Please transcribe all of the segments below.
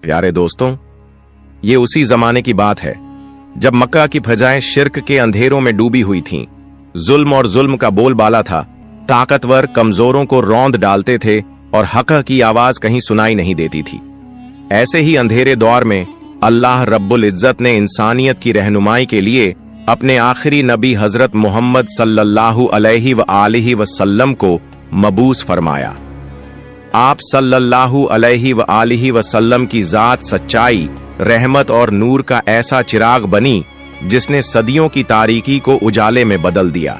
प्यारे दोस्तों, ये उसी जमाने की बात है जब मक्का की फजाएं शिर्क के अंधेरों में डूबी हुई थीं। जुल्म और जुल्म का बोलबाला था। ताकतवर कमजोरों को रौंद डालते थे और हक की आवाज कहीं सुनाई नहीं देती थी। ऐसे ही अंधेरे दौर में अल्लाह रब्बुल इज्जत ने इंसानियत की रहनुमाई के लिए अपने आखिरी नबी हजरत मोहम्मद सल्लल्लाहु अलैहि वसल्लम को मबूस फरमाया। आप सल्लल्लाहु अलैहि वसल्लम की जात सच्चाई, रहमत और नूर का ऐसा चिराग बनी जिसने सदियों की तारीकी को उजाले में बदल दिया।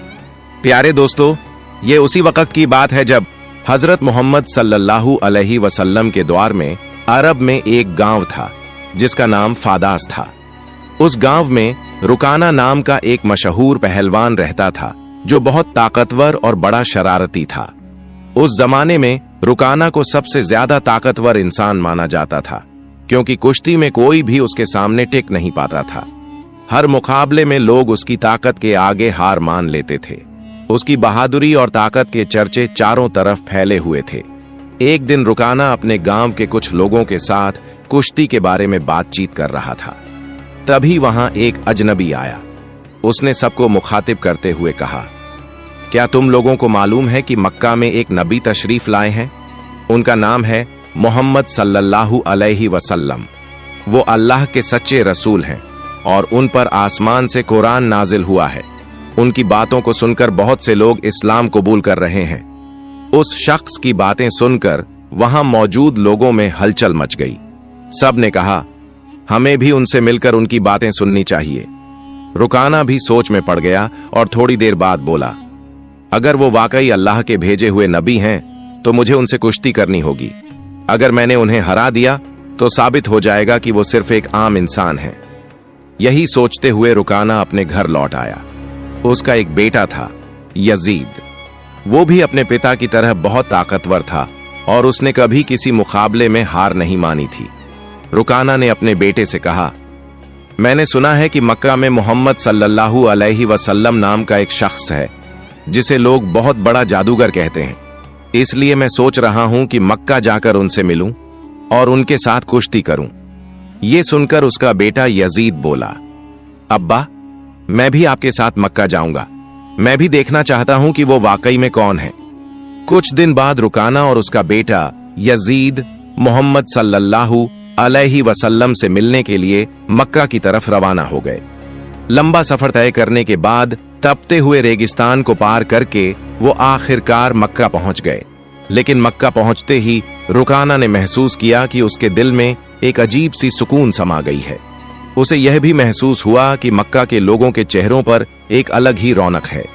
प्यारे दोस्तों, ये उसी वक्त की बात है जब हजरत मोहम्मद सल्लल्लाहु अलैहि वसल्लम के द्वार में अरब में एक गांव था जिसका नाम फादास था। उस गांव में रुकाना नाम का एक मशहूर पहलवान रहता था जो बहुत ताकतवर और बड़ा शरारती था। उस जमाने में रुकाना को सबसे ज्यादा ताकतवर इंसान माना जाता था, क्योंकि कुश्ती में कोई भी उसके सामने टिक नहीं पाता था। हर मुकाबले में लोग उसकी ताकत के आगे हार मान लेते थे। उसकी बहादुरी और ताकत के चर्चे चारों तरफ फैले हुए थे। एक दिन रुकाना अपने गांव के कुछ लोगों के साथ कुश्ती के बारे में बातचीत कर रहा था। तभी वहां एक अजनबी आया। उसने सबको मुखातिब करते हुए कहा, क्या तुम लोगों को मालूम है कि मक्का में एक नबी तशरीफ लाए हैं? उनका नाम है मोहम्मद सल्लल्लाहु अलैहि वसल्लम। वो अल्लाह के सच्चे रसूल हैं और उन पर आसमान से कुरान नाजिल हुआ है। उनकी बातों को सुनकर बहुत से लोग इस्लाम कबूल कर रहे हैं। उस शख्स की बातें सुनकर वहां मौजूद लोगों में हलचल मच गई। सब ने कहा, हमें भी उनसे मिलकर उनकी बातें सुननी चाहिए। रुकाना भी सोच में पड़ गया और थोड़ी देर बाद बोला, अगर वो वाकई अल्लाह के भेजे हुए नबी हैं तो मुझे उनसे कुश्ती करनी होगी। अगर मैंने उन्हें हरा दिया तो साबित हो जाएगा कि वो सिर्फ एक आम इंसान है। यही सोचते हुए रुकाना अपने घर लौट आया। उसका एक बेटा था, यजीद। वो भी अपने पिता की तरह बहुत ताकतवर था और उसने कभी किसी मुकाबले में हार नहीं मानी थी। रुकाना ने अपने बेटे से कहा, मैंने सुना है कि मक्का में मोहम्मद सल्लल्लाहु अलैहि वसल्लम नाम का एक शख्स है जिसे लोग बहुत बड़ा जादूगर कहते हैं। इसलिए मैं सोच रहा हूं कि मक्का जाकर उनसे मिलूं और उनके साथ कुश्ती करूं। ये सुनकर उसका बेटा यजीद बोला, अब्बा, मैं भी आपके साथ मक्का जाऊंगा। मैं भी देखना चाहता हूं कि वो वाकई में कौन है। कुछ दिन बाद रुकाना और उसका बेटा यजीद मोहम्मद सल्लल्लाहु अलैहि वसल्लम से मिलने के लिए मक्का की तरफ रवाना हो गए। लंबा सफर तय करने के बाद तपते हुए रेगिस्तान को पार करके वो आखिरकार मक्का पहुंच गए। लेकिन मक्का पहुंचते ही रुकाना ने महसूस किया कि उसके दिल में एक अजीब सी सुकून समा गई है। उसे यह भी महसूस हुआ कि मक्का के लोगों के चेहरों पर एक अलग ही रौनक है।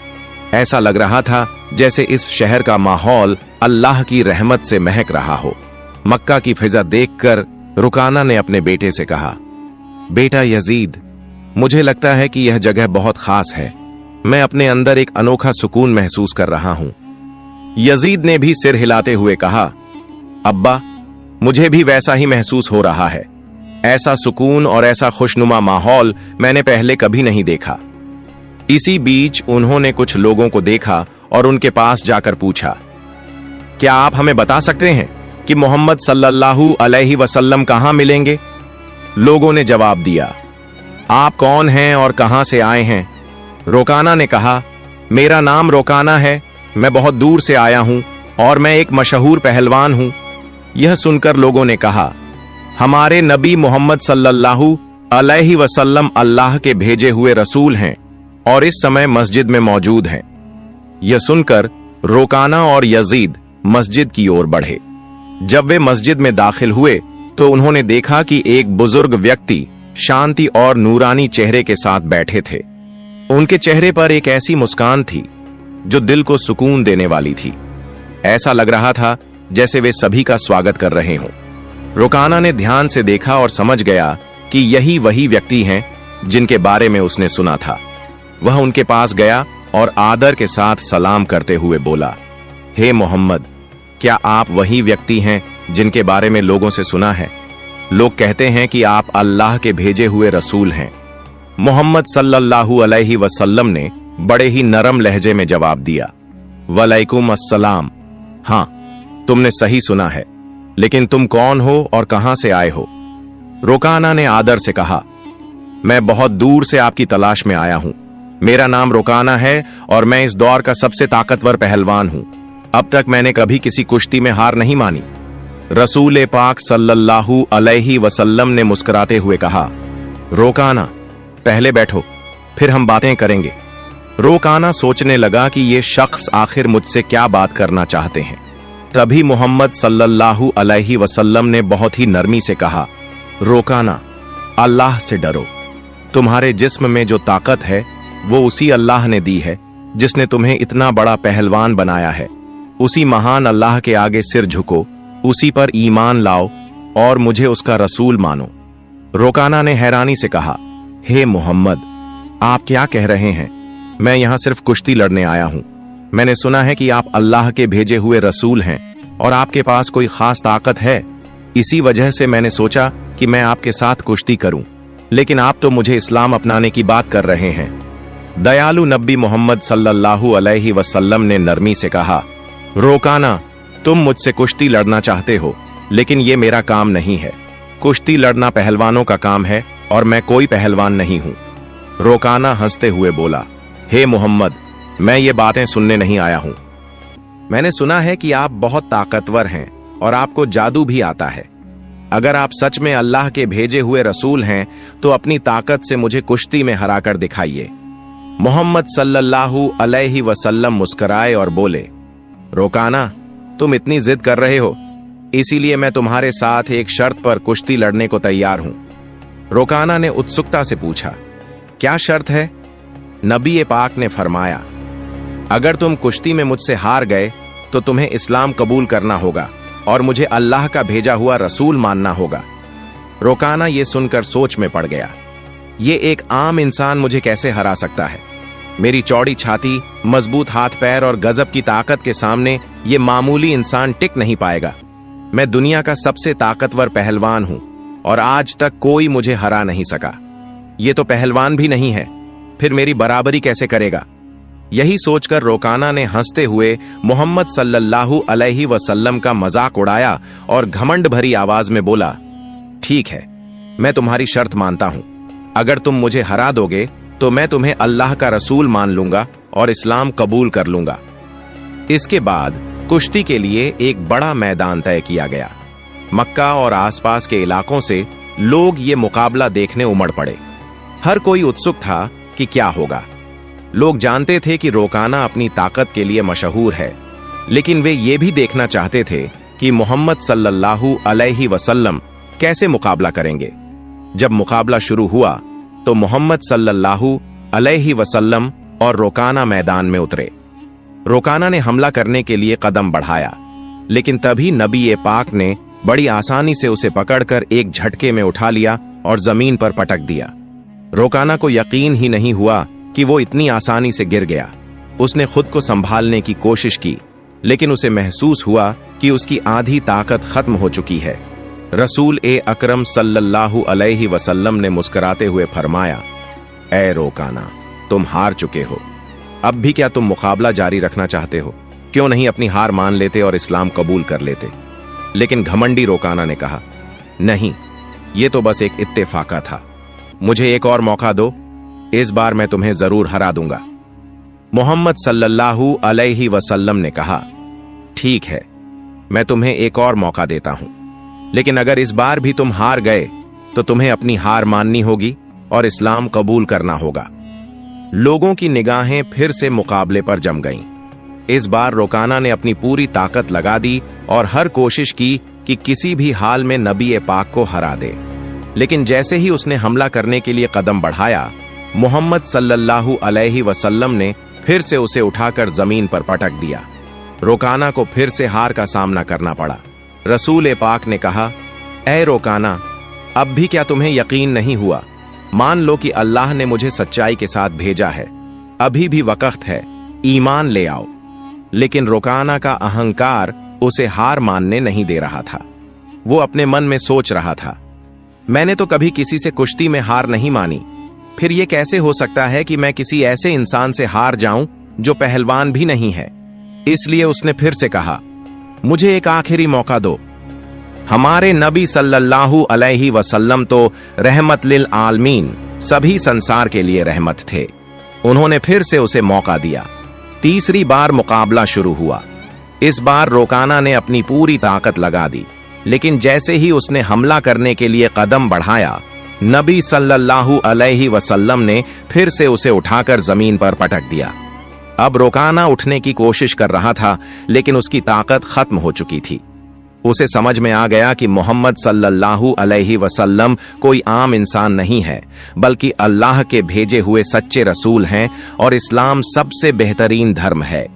ऐसा लग रहा था जैसे इस शहर का माहौल अल्लाह की रहमत से महक रहा हो। मक्का की फिजा देखकर रुकाना ने अपने बेटे से कहा, बेटा यजीद, मुझे लगता है कि यह जगह बहुत खास है। मैं अपने अंदर एक अनोखा सुकून महसूस कर रहा हूं। यजीद ने भी सिर हिलाते हुए कहा, अब्बा, मुझे भी वैसा ही महसूस हो रहा है। ऐसा सुकून और ऐसा खुशनुमा माहौल मैंने पहले कभी नहीं देखा। इसी बीच उन्होंने कुछ लोगों को देखा और उनके पास जाकर पूछा, क्या आप हमें बता सकते हैं कि मोहम्मद सल्लल्लाहु अलैहि वसल्लम कहां मिलेंगे? लोगों ने जवाब दिया, आप कौन हैं और कहां से आए हैं? रुकाना ने कहा, मेरा नाम रुकाना है, मैं बहुत दूर से आया हूं और मैं एक मशहूर पहलवान हूं। यह सुनकर लोगों ने कहा, हमारे नबी मोहम्मद सल्लल्लाहु अलैहि वसल्लम अल्लाह के भेजे हुए रसूल हैं और इस समय मस्जिद में मौजूद हैं। यह सुनकर रुकाना और यजीद मस्जिद की ओर बढ़े। जब वे मस्जिद में दाखिल हुए तो उन्होंने देखा कि एक बुजुर्ग व्यक्ति शांति और नूरानी चेहरे के साथ बैठे थे। उनके चेहरे पर एक ऐसी मुस्कान थी जो दिल को सुकून देने वाली थी। ऐसा लग रहा था जैसे वे सभी का स्वागत कर रहे हों। रुकाना ने ध्यान से देखा और समझ गया कि यही वही व्यक्ति हैं जिनके बारे में उसने सुना था। वह उनके पास गया और आदर के साथ सलाम करते हुए बोला, हे मोहम्मद, क्या आप वही व्यक्ति हैं जिनके बारे में लोगों से सुना है? लोग कहते हैं कि आप अल्लाह के भेजे हुए रसूल हैं। मोहम्मद सल्लल्लाहु अलैहि वसल्लम ने बड़े ही नरम लहजे में जवाब दिया, वलैकुम अस्सलाम। हाँ, तुमने सही सुना है, लेकिन तुम कौन हो और कहां से आए हो? रोकाना ने आदर से कहा, मैं बहुत दूर से आपकी तलाश में आया हूं। मेरा नाम रोकाना है और मैं इस दौर का सबसे ताकतवर पहलवान हूं। अब तक मैंने कभी किसी कुश्ती में हार नहीं मानी। रसूल पाक सल्लल्लाहु अलैहि वसल्लम ने मुस्कुराते हुए कहा, रोकाना, पहले बैठो, फिर हम बातें करेंगे। रोकाना सोचने लगा कि ये शख्स आखिर मुझसे क्या बात करना चाहते हैं। तभी मोहम्मद सल्लल्लाहु अलैहि वसल्लम ने बहुत ही नरमी से कहा, रोकाना, अल्लाह से डरो। तुम्हारे जिस्म में जो ताकत है वो उसी अल्लाह ने दी है जिसने तुम्हें इतना बड़ा पहलवान बनाया है। उसी महान अल्लाह के आगे सिर झुको, उसी पर ईमान लाओ और मुझे उसका रसूल मानो। रोकाना ने हैरानी से कहा, हे मोहम्मद, आप क्या कह रहे हैं? मैं यहां सिर्फ कुश्ती लड़ने आया हूं। मैंने सुना है कि आप अल्लाह के भेजे हुए रसूल हैं और आपके पास कोई खास ताकत है। इसी वजह से मैंने सोचा कि मैं आपके साथ कुश्ती करूं, लेकिन आप तो मुझे इस्लाम अपनाने की बात कर रहे हैं। दयालु नबी मोहम्मद सल्लल्लाहु अलैहि वसल्लम ने नरमी से कहा, रोकाना, तुम मुझसे कुश्ती लड़ना चाहते हो, लेकिन ये मेरा काम नहीं है। कुश्ती लड़ना पहलवानों का काम है और मैं कोई पहलवान नहीं हूं। रोकाना हंसते हुए बोला, हे मोहम्मद, मैं ये बातें सुनने नहीं आया हूं। मैंने सुना है कि आप बहुत ताकतवर हैं और आपको जादू भी आता है। अगर आप सच में अल्लाह के भेजे हुए रसूल हैं तो अपनी ताकत से मुझे कुश्ती में हराकर दिखाइए। मोहम्मद सल्लल्लाहु अलैहि वसल्लम मुस्कुराए और बोले, रोकाना, तुम इतनी जिद कर रहे हो, इसीलिए मैं तुम्हारे साथ एक शर्त पर कुश्ती लड़ने को तैयार हूं। रोकाना ने उत्सुकता से पूछा, क्या शर्त है? नबी पाक ने फरमाया, अगर तुम कुश्ती में मुझसे हार गए तो तुम्हें इस्लाम कबूल करना होगा और मुझे अल्लाह का भेजा हुआ रसूल मानना होगा। रोकाना ये सुनकर सोच में पड़ गया। ये एक आम इंसान मुझे कैसे हरा सकता है? मेरी चौड़ी छाती, मजबूत हाथ पैर और गजब की ताकत के सामने ये मामूली इंसान टिक नहीं पाएगा। मैं दुनिया का सबसे ताकतवर पहलवान हूं और आज तक कोई मुझे हरा नहीं सका। ये तो पहलवान भी नहीं है, फिर मेरी बराबरी कैसे करेगा? यही सोचकर रोकाना ने हंसते हुए मोहम्मद सल्लल्लाहु अलैहि वसल्लम का मजाक उड़ाया और घमंड भरी आवाज में बोला, ठीक है, मैं तुम्हारी शर्त मानता हूं। अगर तुम मुझे हरा दोगे तो मैं तुम्हें अल्लाह का रसूल मान लूंगा और इस्लाम कबूल कर लूंगा। इसके बाद कुश्ती के लिए एक बड़ा मैदान तय किया गया। मक्का और आसपास के इलाकों से लोग ये मुकाबला देखने उमड़ पड़े। हर कोई उत्सुक था कि क्या होगा। लोग जानते थे कि रोकाना अपनी ताकत के लिए मशहूर है, लेकिन वे ये भी देखना चाहते थे कि मोहम्मद सल्लल्लाहु अलैहि वसल्लम कैसे मुकाबला करेंगे। जब मुकाबला शुरू हुआ तो मोहम्मद सल्लल्लाहु अलैहि वसल्लम और रोकाना मैदान में उतरे। रोकाना ने हमला करने के लिए कदम बढ़ाया, लेकिन तभी नबी पाक ने बड़ी आसानी से उसे पकड़कर एक झटके में उठा लिया और जमीन पर पटक दिया। रोकाना को यकीन ही नहीं हुआ कि वो इतनी आसानी से गिर गया। उसने खुद को संभालने की कोशिश की, लेकिन उसे महसूस हुआ कि उसकी आधी ताकत खत्म हो चुकी है। रसूल अकरम सल्लल्लाहु अलैहि वसल्लम ने मुस्कुराते हुए फरमाया, ए रोकाना, तुम हार चुके हो। अब भी क्या तुम मुकाबला जारी रखना चाहते हो? क्यों नहीं अपनी हार मान लेते और इस्लाम कबूल कर लेते? लेकिन घमंडी रोकाना ने कहा, नहीं, ये तो बस एक इत्तेफाका था। मुझे एक और मौका दो, इस बार मैं तुम्हें जरूर हरा दूंगा। मोहम्मद सल्लल्लाहु अलैहि वसल्लम ने कहा, ठीक है, मैं तुम्हें एक और मौका देता हूं, लेकिन अगर इस बार भी तुम हार गए तो तुम्हें अपनी हार माननी होगी और इस्लाम कबूल करना होगा। लोगों की निगाहें फिर से मुकाबले पर जम गईं। इस बार रोकाना ने अपनी पूरी ताकत लगा दी और हर कोशिश की कि किसी भी हाल में नबी पाक को हरा दे। लेकिन जैसे ही उसने हमला करने के लिए कदम बढ़ाया, मोहम्मद सल्लल्लाहु अलैहि वसल्लम ने फिर से उसे उठाकर जमीन पर पटक दिया। रोकाना को फिर से हार का सामना करना पड़ा। रसूल पाक ने कहा, ए रोकाना, अब भी क्या तुम्हें यकीन नहीं हुआ? मान लो कि अल्लाह ने मुझे सच्चाई के साथ भेजा है, अभी भी वक्त है, ईमान ले आओ। लेकिन रोकाना का अहंकार उसे हार मानने नहीं दे रहा था। वो अपने मन में सोच रहा था, मैंने तो कभी किसी से कुश्ती में हार नहीं मानी, फिर यह कैसे हो सकता है कि मैं किसी ऐसे इंसान से हार जाऊं जो पहलवान भी नहीं है। इसलिए उसने फिर से कहा, मुझे एक आखिरी मौका दो। हमारे नबी सल्लल्लाहु अलैहि वसल्लम तो रहमत लिल आलमीन, सभी संसार के लिए रहमत थे। उन्होंने फिर से उसे मौका दिया। तीसरी बार मुकाबला शुरू हुआ। इस बार रोकाना ने अपनी पूरी ताकत लगा दी, लेकिन जैसे ही उसने हमला करने के लिए कदम बढ़ाया, नबी सल्लल्लाहु अलैहि वसल्लम ने फिर से उसे उठाकर जमीन पर पटक दिया। अब रोकाना उठने की कोशिश कर रहा था, लेकिन उसकी ताकत खत्म हो चुकी थी। उसे समझ में आ गया कि मोहम्मद सल्लल्लाहु अलैहि वसल्लम कोई आम इंसान नहीं है, बल्कि अल्लाह के भेजे हुए सच्चे रसूल हैं और इस्लाम सबसे बेहतरीन धर्म है।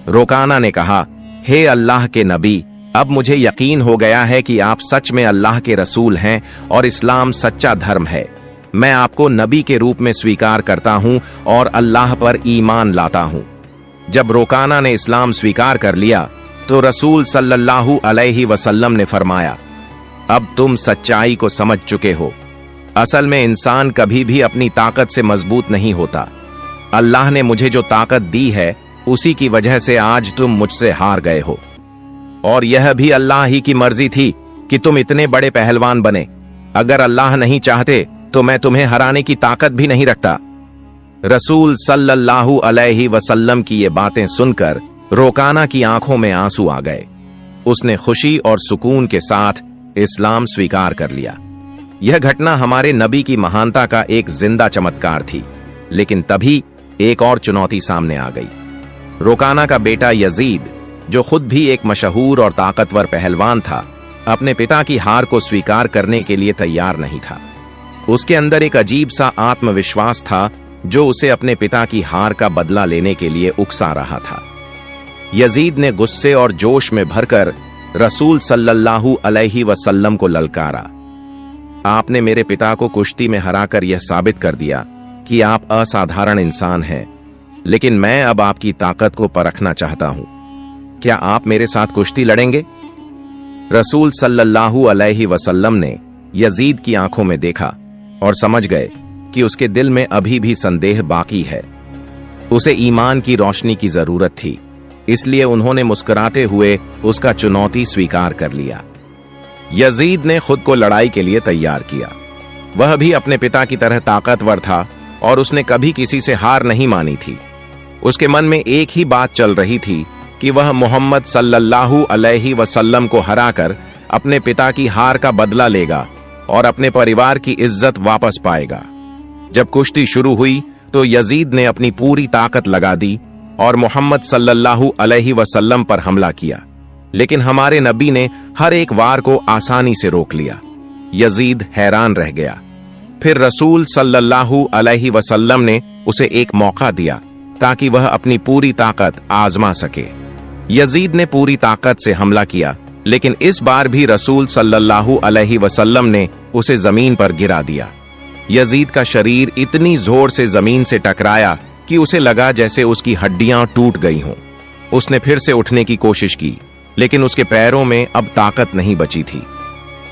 रोकाना ने कहा, हे अल्लाह के नबी, अब मुझे यकीन हो गया है कि आप सच में अल्लाह के रसूल हैं और इस्लाम सच्चा धर्म है। मैं आपको नबी के रूप में स्वीकार करता हूं और अल्लाह पर ईमान लाता हूं। जब रोकाना ने इस्लाम स्वीकार कर लिया तो रसूल सल्लल्लाहु अलैहि वसल्लम ने फरमाया, अब तुम सच्चाई को समझ चुके हो। असल में इंसान कभी भी अपनी ताकत से मजबूत नहीं होता। अल्लाह ने मुझे जो ताकत दी है, उसी की वजह से आज तुम मुझसे हार गए हो, और यह भी अल्लाह ही की मर्जी थी कि तुम इतने बड़े पहलवान बने। अगर अल्लाह नहीं चाहते तो मैं तुम्हें हराने की ताकत भी नहीं रखता। रसूल सल्लल्लाहु अलैहि वसल्लम की ये बातें सुनकर रोकाना की आंखों में आंसू आ गए। उसने खुशी और सुकून के साथ इस्लाम स्वीकार कर लिया। यह घटना हमारे नबी की महानता का एक जिंदा चमत्कार थी, लेकिन तभी एक और चुनौती सामने आ गई। रोकाना का बेटा यजीद, जो खुद भी एक मशहूर और ताकतवर पहलवान था, अपने पिता की हार को स्वीकार करने के लिए तैयार नहीं था। उसके अंदर एक अजीब सा आत्मविश्वास था जो उसे अपने पिता की हार का बदला लेने के लिए उकसा रहा था। यजीद ने गुस्से और जोश में भरकर रसूल सल्लल्लाहु अलैहि वसल्लम को ललकारा, आपने मेरे पिता को कुश्ती में हराकर यह साबित कर दिया कि आप असाधारण इंसान हैं, लेकिन मैं अब आपकी ताकत को परखना चाहता हूं। क्या आप मेरे साथ कुश्ती लड़ेंगे? रसूल सल्लल्लाहु अलैहि वसल्लम ने यजीद की आंखों में देखा और समझ गए कि उसके दिल में अभी भी संदेह बाकी है। उसे ईमान की रोशनी की जरूरत थी, इसलिए उन्होंने मुस्कुराते हुए उसका चुनौती स्वीकार कर लिया। यजीद ने खुद को लड़ाई के लिए तैयार किया। वह भी अपने पिता की तरह ताकतवर था और उसने कभी किसी से हार नहीं मानी थी। उसके मन में एक ही बात चल रही थी कि वह मोहम्मद सल्लल्लाहु अलैहि वसल्लम को हराकर अपने पिता की हार का बदला लेगा और अपने परिवार की इज्जत वापस पाएगा। जब कुश्ती शुरू हुई तो यजीद ने अपनी पूरी ताकत लगा दी और मोहम्मद सल्लल्लाहु अलैहि वसल्लम पर हमला किया, लेकिन हमारे नबी ने हर एक वार को आसानी से रोक लिया। यजीद हैरान रह गया। फिर रसूल सल्लल्लाहु अलैहि वसल्लम ने उसे एक मौका दिया ताकि वह अपनी पूरी ताकत आजमा सके। यजीद ने पूरी ताकत से हमला किया, लेकिन इस बार भी रसूल सल्लल्लाहु अलैहि वसल्लम ने उसे जमीन पर गिरा दिया। यजीद का शरीर इतनी जोर से जमीन से टकराया कि उसे लगा जैसे उसकी हड्डियां टूट गई हों। उसने फिर से उठने की कोशिश की, लेकिन उसके पैरों में अब ताकत नहीं बची थी।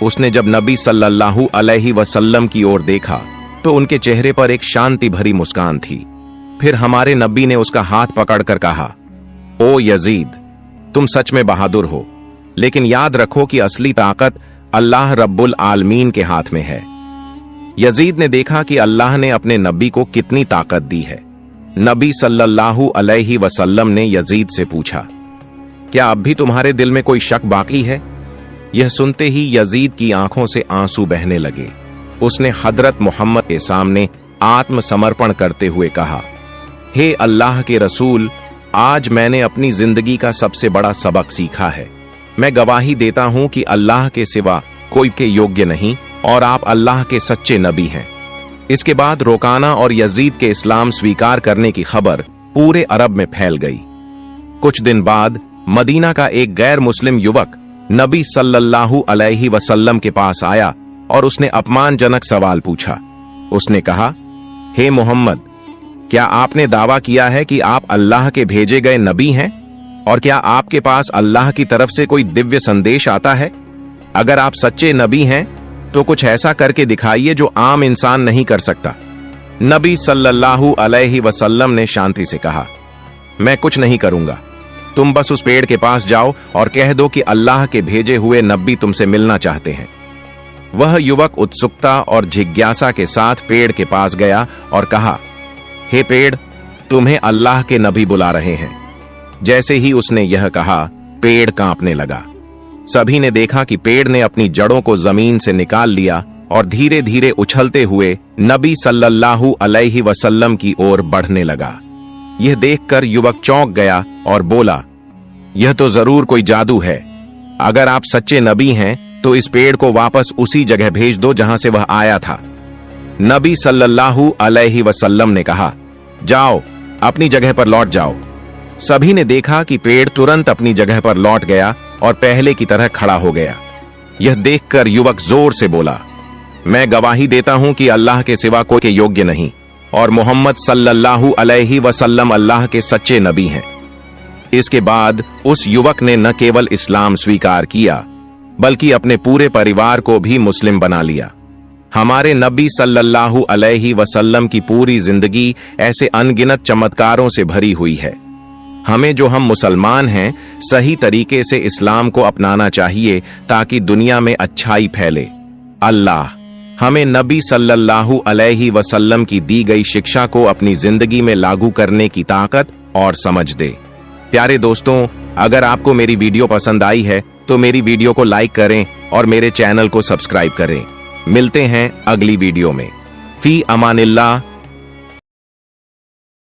उसने जब नबी सल्लल्लाहु अलैहि वसल्लम की ओर देखा तो उनके चेहरे पर एक शांति भरी मुस्कान थी। फिर हमारे नबी ने उसका हाथ पकड़कर कहा, ओ यजीद, तुम सच में बहादुर हो, लेकिन याद रखो कि असली ताकत अल्लाह रब्बुल आलमीन के हाथ में है। यजीद ने देखा कि अल्लाह ने अपने नबी को कितनी ताकत दी है। नबी सल्लल्लाहु अलैहि वसल्लम ने यजीद से पूछा, क्या अब भी तुम्हारे दिल में कोई शक बाकी है? यह सुनते ही यजीद की आंखों से आंसू बहने लगे। उसने हजरत मोहम्मद के सामने आत्मसमर्पण करते हुए कहा, हे अल्लाह के रसूल, आज मैंने अपनी जिंदगी का सबसे बड़ा सबक सीखा है। मैं गवाही देता हूं कि अल्लाह के सिवा कोई के योग्य नहीं और आप अल्लाह के सच्चे नबी हैं। इसके बाद रोकाना और यजीद के इस्लाम स्वीकार करने की खबर पूरे अरब में फैल गई। कुछ दिन बाद मदीना का एक गैर मुस्लिम युवक नबी सल्लल्लाहु अलैहि वसल्लम के पास आया और उसने अपमानजनक सवाल पूछा। उसने कहा, हे मोहम्मद, क्या आपने दावा किया है कि आप अल्लाह के भेजे गए नबी हैं? और क्या आपके पास अल्लाह की तरफ से कोई दिव्य संदेश आता है? अगर आप सच्चे नबी हैं तो कुछ ऐसा करके दिखाइए जो आम इंसान नहीं कर सकता। नबी सल्लल्लाहु अलैहि वसल्लम ने शांति से कहा, मैं कुछ नहीं करूंगा। तुम बस उस पेड़ के पास जाओ और कह दो कि अल्लाह के भेजे हुए नबी तुमसे मिलना चाहते हैं। वह युवक उत्सुकता और जिज्ञासा के साथ पेड़ के पास गया और कहा, हे पेड़, तुम्हें अल्लाह के नबी बुला रहे हैं। जैसे ही उसने यह कहा, पेड़ कांपने लगा। सभी ने देखा कि पेड़ ने अपनी जड़ों को जमीन से निकाल लिया और धीरे धीरे उछलते हुए नबी सल्लल्लाहु अलैहि वसल्लम की ओर बढ़ने लगा। यह देखकर युवक चौंक गया और बोला, यह तो जरूर कोई जादू है। अगर आप सच्चे नबी हैं तो इस पेड़ को वापस उसी जगह भेज दो जहां से वह आया था। नबी सल्लल्लाहु अलैहि वसल्लम ने कहा, जाओ, अपनी जगह पर लौट जाओ। सभी ने देखा कि पेड़ तुरंत अपनी जगह पर लौट गया और पहले की तरह खड़ा हो गया। यह देखकर युवक जोर से बोला, मैं गवाही देता हूं कि अल्लाह के सिवा कोई के योग्य नहीं और मोहम्मद सल्लल्लाहु अलैहि वसल्लम अल्लाह के सच्चे नबी हैं। इसके बाद उस युवक ने न केवल इस्लाम स्वीकार किया बल्कि अपने पूरे परिवार को भी मुस्लिम बना लिया। हमारे नबी सल्लल्लाहु अलैहि वसल्लम की पूरी जिंदगी ऐसे अनगिनत चमत्कारों से भरी हुई है। हमें जो हम मुसलमान हैं सही तरीके से इस्लाम को अपनाना चाहिए ताकि दुनिया में अच्छाई फैले। अल्लाह हमें नबी सल्लल्लाहु अलैहि वसल्लम की दी गई शिक्षा को अपनी जिंदगी में लागू करने की ताकत और समझ दे। प्यारे दोस्तों, अगर आपको मेरी वीडियो पसंद आई है तो मेरी वीडियो को लाइक करें और मेरे चैनल को सब्सक्राइब करें। मिलते हैं अगली वीडियो में। फी अमानिल्लाह।